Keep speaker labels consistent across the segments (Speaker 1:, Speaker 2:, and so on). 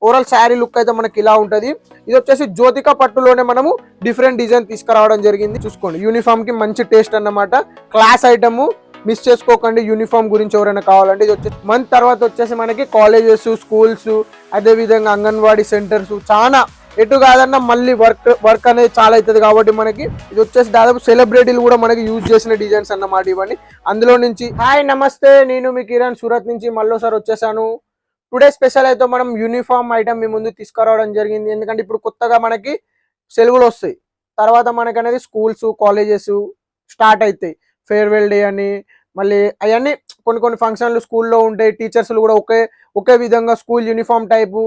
Speaker 1: Overall sari look అయితే మనకి ఇలా ఉంటది. ఇది వచ్చేసి జ్యోతిక పట్టులోనే మనము డిఫరెంట్ డిజైన్ తీసుకురావడం జరిగింది. చూసుకోండి, యూనిఫామ్ కి మంచి టేస్ట్ అన్నమాట. క్లాస్ ఐటమ్, మిస్ చేసుకోకండి. యూనిఫామ్ గురించి ఎవరైనా కావాలంటే ఇది వచ్చేసి మంత్ తర్వాత వచ్చేసి మనకి కాలేజెస్, స్కూల్స్, అదే విధంగా అంగన్వాడీ సెంటర్స్, చాలా ఎటు కాదన్నా మళ్ళీ వర్క్ అనేది చాలా అవుతుంది. కాబట్టి మనకి ఇది వచ్చేసి దాదాపు సెలబ్రిటీలు కూడా మనకి యూజ్ చేసిన డిజైన్స్ అన్నమాట ఇవన్నీ. అందులో నుంచి హాయ్ నమస్తే, నేను మీ కిరణ్ సూరత్ నుంచి మళ్ళీసారి వచ్చేసాను. టుడే స్పెషల్ అయితే మనం యూనిఫామ్ ఐటమ్ మీ ముందు తీసుకురావడం జరిగింది. ఎందుకంటే ఇప్పుడు కొత్తగా మనకి సెలవులు వస్తాయి, తర్వాత మనకి అనేది స్కూల్స్, కాలేజెస్ స్టార్ట్ అవుతాయి. ఫేర్వెల్ డే అని మళ్ళీ అవన్నీ కొన్ని ఫంక్షన్లు స్కూల్లో ఉంటాయి. టీచర్స్లు కూడా ఒకే విధంగా school uniform type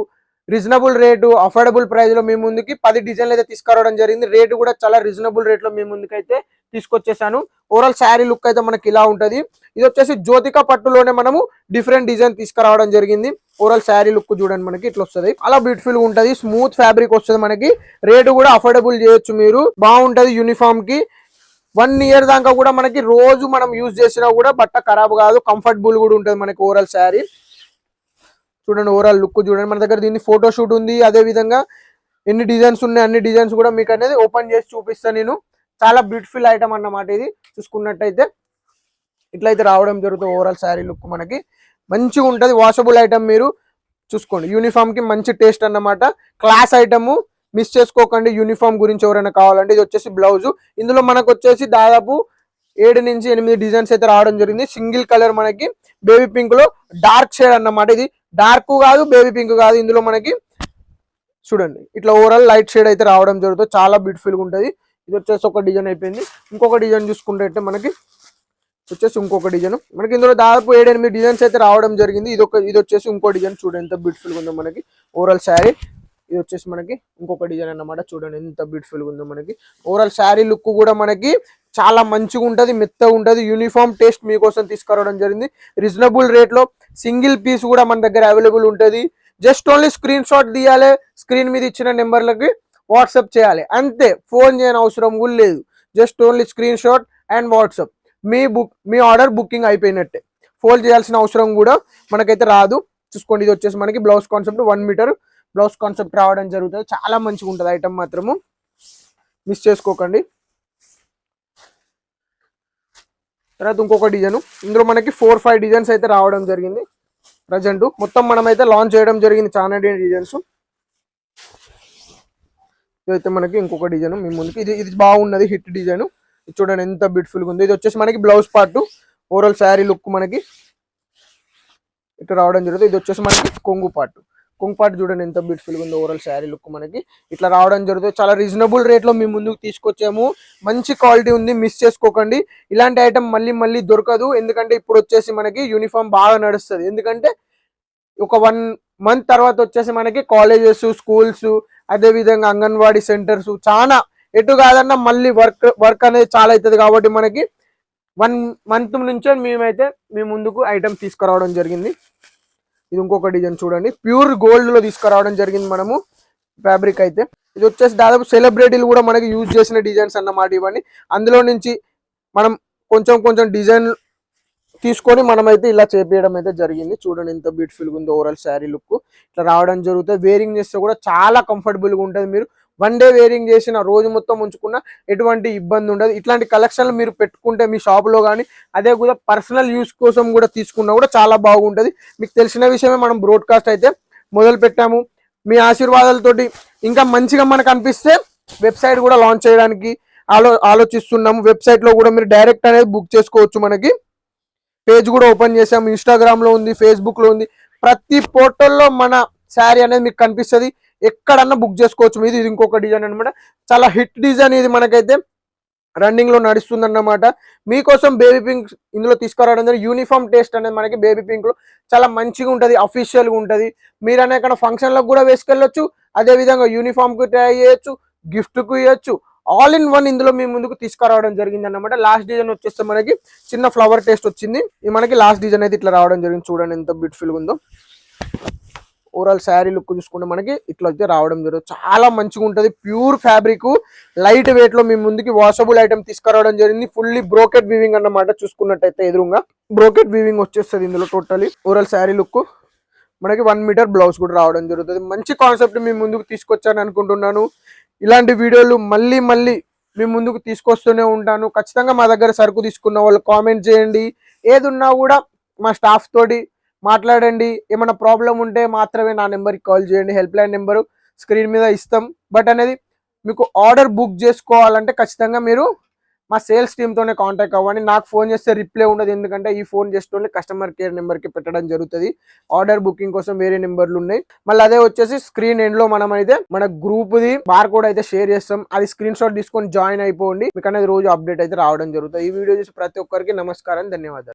Speaker 1: reasonable rate, affordable price లో మీ ముందుకి 10 డిజైన్లు అయితే తీసుకురావడం జరిగింది. రేటు కూడా చాలా రీజనబుల్ రేట్ లో మీ ముందుకు అయితే తీసుకొచ్చేసాను. ఓవరాల్ శారీ లుక్ అయితే మనకి ఇలా ఉంటది. ఇది వచ్చేసి జ్యోతిక పట్టులోనే మనము డిఫరెంట్ డిజైన్ తీసుకురావడం జరిగింది. ఓవరాల్ శారీ లుక్ చూడండి, మనకి ఇట్లా వస్తుంది. అలా బ్యూటిఫుల్ గా ఉంటది. స్మూత్ ఫ్యాబ్రిక్ వస్తుంది మనకి. రేటు కూడా అఫోర్డబుల్ చేయొచ్చు మీరు. బాగుంటది. యూనిఫామ్ కి 1 ఇయర్ దాకా కూడా మనకి రోజు మనం యూజ్ చేసినా కూడా బట్ట ఖరాబ్ కాదు. కంఫర్టబుల్ కూడా ఉంటుంది మనకి ఓవరాల్ శారీ. చూడండి, ఓవరాల్ లుక్ చూడండి. మన దగ్గర దీన్ని ఫోటో షూట్ ఉంది. అదే విధంగా ఎన్ని డిజైన్స్ ఉన్నాయి అన్ని డిజైన్స్ కూడా మీకు అనేది ఓపెన్ చేసి చూపిస్తాను నేను. చాలా బ్యూటిఫుల్ ఐటమ్ అన్నమాట ఇది. చూసుకున్నట్టయితే ఇట్లయితే రావడం జరుగుతుంది. ఓవరాల్ శారీ లుక్ మనకి మంచిగా ఉంటుంది. Washable item. మీరు చూసుకోండి, యూనిఫామ్ కి మంచి టేస్ట్ అన్నమాట. క్లాస్ ఐటమ్, మిస్ చేసుకోకండి. యూనిఫామ్ గురించి ఎవరైనా కావాలంటే ఇది వచ్చేసి బ్లౌజ్. ఇందులో మనకు వచ్చేసి దాదాపు 7 నుంచి 8 డిజైన్స్ అయితే రావడం జరిగింది. సింగిల్ కలర్ మనకి బేబీ పింక్ లో డార్క్ షేడ్ అన్నమాట. ఇది డార్క్ కాదు, బేబీ పింక్ కాదు. ఇందులో మనకి చూడండి ఇట్లా ఓవరాల్ లైట్ షేడ్ అయితే రావడం జరుగుతుంది. చాలా బ్యూటిఫుల్ గా ఉంటుంది. ఇది వచ్చేసి ఒక డిజైన్ అయిపోయింది. ఇంకొక డిజైన్ చూసుకుంటే మనకి వచ్చేసి ఇంకొక డిజైన్. మనకి ఇందులో దాదాపు 7-8 డిజైన్స్ అయితే రావడం జరిగింది. ఇది వచ్చేసి ఇంకో డిజైన్. చూడండి ఎంత బ్యూటిఫుల్ గా ఉందో మనకి ఓవరాల్ శారీ. ఇది వచ్చేసి మనకి ఇంకొక డిజైన్ అన్నమాట. చూడండి ఎంత బ్యూటిఫుల్ గా ఉందో మనకి. ఓవరాల్ శారీ లుక్ కూడా మనకి చాలా మంచిగా ఉంటది, మెత్తగా ఉంటది. యూనిఫామ్ టేస్ట్ మీకోసం తీసుకురావడం జరిగింది. రీజనబుల్ రేట్ లో సింగిల్ పీస్ కూడా మన దగ్గర అవైలబుల్ ఉంటది. జస్ట్ ఓన్లీ స్క్రీన్ షాట్ తీయాలి, స్క్రీన్ మీద ఇచ్చిన నెంబర్లకి వాట్సాప్ చేయాలి అంతే. ఫోన్ చేయని అవసరం కూడా లేదు. Just only screenshot and WhatsApp. మీ ఆర్డర్ బుకింగ్ అయిపోయినట్టే. ఫోన్ చేయాల్సిన అవసరం కూడా మనకైతే రాదు. చూసుకోండి, ఇది వచ్చేసి మనకి blouse concept 1 metre blouse concept రావడం జరుగుతుంది. చాలా మంచిగా ఉంటుంది ఐటమ్, మాత్రము మిస్ చేసుకోకండి. తర్వాత ఇంకొక డిజైన్. ఇందులో మనకి 4-5 డిజైన్స్ అయితే రావడం జరిగింది. ప్రజెంట్ మొత్తం మనమైతే లాంచ్ చేయడం జరిగింది చాలా డిజైన్స్. ఇదైతే మనకి ఇంకొక డిజైన్ మీ ముందుకి. ఇది బాగున్నది, హిట్ డిజైన్. చూడండి ఎంత బ్యూటిఫుల్ గా ఉంది. ఇది వచ్చేసి మనకి blouse part. Overall sari look మనకి ఇట్లా రావడం జరుగుతుంది. ఇది వచ్చేసి మనకి కొంగు పార్ట్ చూడండి ఎంత బ్యూటిఫుల్ గా ఉంది. ఓవరాల్ శారీ లుక్ మనకి ఇట్లా రావడం జరుగుతుంది. చాలా రీజనబుల్ రేట్ లో మీ ముందుకు తీసుకొచ్చాము. మంచి క్వాలిటీ ఉంది, మిస్ చేసుకోకండి. ఇలాంటి ఐటమ్ మళ్ళీ దొరకదు. ఎందుకంటే ఇప్పుడు వచ్చేసి మనకి యూనిఫామ్ బాగా నడుస్తుంది. ఎందుకంటే ఒక 1 మంత్ తర్వాత వచ్చేసి మనకి కాలేజెస్, స్కూల్స్, అదే విధంగా అంగన్వాడీ సెంటర్స్, చాలా ఎటు కాదన్నా మళ్ళీ వర్క్ అనేది చాలా అవుతుంది. కాబట్టి మనకి 1 మంత్ నుంచే మేమైతే మీ ముందుకు ఐటమ్ తీసుకురావడం జరిగింది. ఇది ఇంకొక డిజైన్ చూడండి, ప్యూర్ గోల్డ్ లో తీసుకురావడం జరిగింది మనము ఫ్యాబ్రిక్ అయితే. ఇది వచ్చేసి దాదాపు సెలబ్రిటీలు కూడా మనకి యూజ్ చేసిన డిజైన్స్ అన్నమాట ఇవన్నీ. అందులో నుంచి మనం కొంచెం డిజైన్ తీసుకొని మనమైతే ఇలా చేపించడం అయితే జరిగింది. చూడండి ఎంత బ్యూటిఫుల్ గా ఉందో ఓవరాల్ శారీ లుక్. ఇట్లా రావడం జరుగుతుంది. వేరింగ్ చేస్తే కూడా చాలా కంఫర్టబుల్ గా ఉంటుంది. మీరు 1 డే వేరింగ్ చేసిన, రోజు మొత్తం ఉంచుకున్న ఎటువంటి ఇబ్బంది ఉండదు. ఇట్లాంటి కలెక్షన్లు మీరు పెట్టుకుంటే మీ షాప్ లో కానీ, అదే కూడా పర్సనల్ యూస్ కోసం కూడా తీసుకున్నా కూడా చాలా బాగుంటది. మీకు తెలిసిన విషయమే, మనం బ్రాడ్కాస్ట్ అయితే మొదలు పెట్టాము. మీ ఆశీర్వాదాలతోటి ఇంకా మంచిగా మనకు అనిపిస్తే వెబ్సైట్ కూడా లాంచ్ చేయడానికి ఆలోచిస్తున్నాము. వెబ్సైట్ లో కూడా మీరు డైరెక్ట్ అనేది బుక్ చేసుకోవచ్చు. మనకి పేజ్ కూడా ఓపెన్ చేసాము. ఇన్స్టాగ్రామ్ లో ఉంది, ఫేస్బుక్ లో ఉంది. ప్రతి పోర్టల్లో మన శారీ అనేది మీకు కనిపిస్తుంది. ఎక్కడన్నా బుక్ చేసుకోవచ్చు. ఇది ఇంకొక డిజైన్ అనమాట. చాలా హిట్ డిజైన్ ఇది. మనకైతే రన్నింగ్ లో నడుస్తుంది అన్నమాట. మీకోసం బేబీ పింక్ ఇందులో తీసుకురావడం జరిగింది. యూనిఫామ్ టేస్ట్ అనేది మనకి బేబీ పింక్ లో చాలా మంచిగా ఉంటది, అఫీషియల్ గా ఉంటది. మీరు అనేక ఫంక్షన్ లకు కూడా వేసుకెళ్ళొచ్చు. అదే విధంగా యూనిఫామ్ కు ట్రై చేయొచ్చు, గిఫ్ట్ కు ఇవ్వచ్చు. ఆల్ ఇన్ వన్ ఇందులో మీ ముందుకు తీసుకురావడం జరిగింది అన్నమాట. లాస్ట్ డిజైన్ వచ్చేస్తే మనకి చిన్న ఫ్లవర్ టేస్ట్ వచ్చింది. ఇది మనకి లాస్ట్ డిజైన్ అయితే ఇట్లా రావడం జరిగింది. చూడండి ఎంత బ్యూటిఫుల్ గా ఉందో. ఓవరాల్ శారీ లుక్ చూసుకుంటే మనకి ఇట్లా అయితే రావడం జరుగుతుంది. చాలా మంచిగా ఉంటుంది. ప్యూర్ ఫ్యాబ్రిక్, లైట్ వెయిట్ లో మీ ముందుకి వాషబుల్ ఐటమ్ తీసుకురావడం జరిగింది. ఫుల్లీ బ్రోకెట్ వీవింగ్ అన్నమాట. చూసుకున్నట్టయితే ఎదురుగా బ్రోకెట్ వీవింగ్ వచ్చేస్తుంది ఇందులో టోటలీ. ఓవరాల్ శారీ లుక్ మనకి 1 మీటర్ బ్లౌజ్ కూడా రావడం జరుగుతుంది. మంచి కాన్సెప్ట్ మీ ముందుకు తీసుకొచ్చాను అనుకుంటున్నాను. ఇలాంటి వీడియోలు మళ్ళీ మళ్ళీ మీ ముందుకు తీసుకొస్తూనే ఉంటాను. ఖచ్చితంగా మా దగ్గర సరుకు తీసుకున్న వాళ్ళు కామెంట్ చేయండి. ఏది ఉన్నా కూడా మా స్టాఫ్ తోటి మాట్లాడండి. ఏమైనా ప్రాబ్లం ఉంటే మాత్రమే నా నెంబర్కి కాల్ చేయండి. హెల్ప్ లైన్ నెంబరు స్క్రీన్ మీద ఇస్తాం. బట్ అనేది మీకు ఆర్డర్ బుక్ చేసుకోవాలంటే ఖచ్చితంగా మీరు మా సేల్స్ టీమ్తోనే కాంటాక్ట్ అవ్వండి. నాకు ఫోన్ చేస్తే రిప్లై ఉండదు, ఎందుకంటే ఈ phone just only customer care నెంబర్కి పెట్టడం జరుగుతుంది. ఆర్డర్ బుకింగ్ కోసం వేరే నెంబర్లు ఉన్నాయి. మళ్ళీ అదే వచ్చేసి స్క్రీన్ ఎండ్ లో మనం అయితే మన గ్రూప్ది బార్ కోడ్ అయితే షేర్ చేస్తాం. అది స్క్రీన్ షాట్ తీసుకొని జాయిన్ అయిపోండి. మీకు అనేది రోజు అప్డేట్ అయితే రావడం జరుగుతుంది. ఈ వీడియో చూసి ప్రతి ఒక్కరికి నమస్కారం, ధన్యవాదాలు.